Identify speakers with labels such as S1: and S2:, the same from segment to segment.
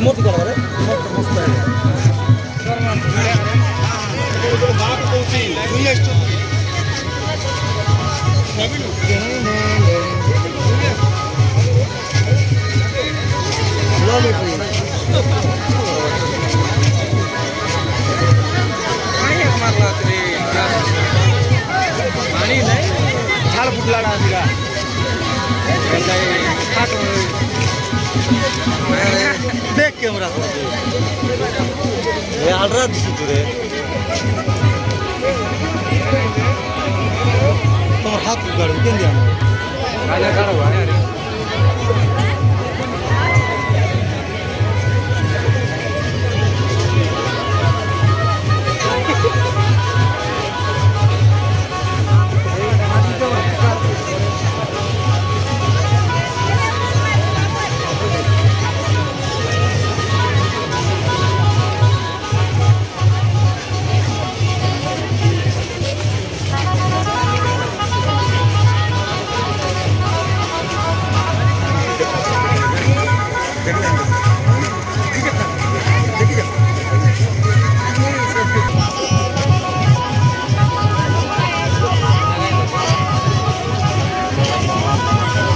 S1: मोती करा रे मस्त आहे बात कोणती दुनिया पाणी नाही झाड फुटला ना तिला देख कैमरा आलरा दिसतो रे तुम्हारा हाथ उगाड़ के दिया गाना गाड़ो अरे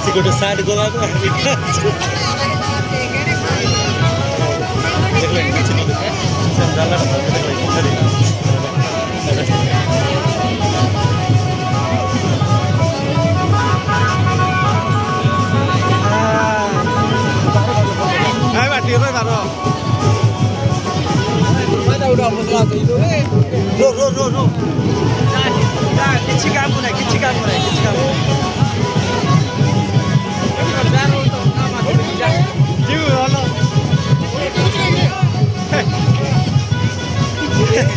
S1: Security side go out. No. Kecil kamu naik.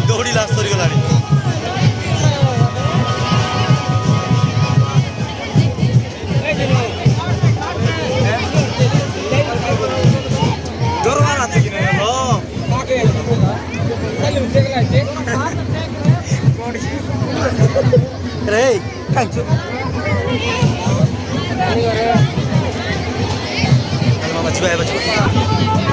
S1: दौड़ी लास्ट सरी गलानी दरबार आते कि नहीं लो रे कांचो मामा चुबाए बच्चों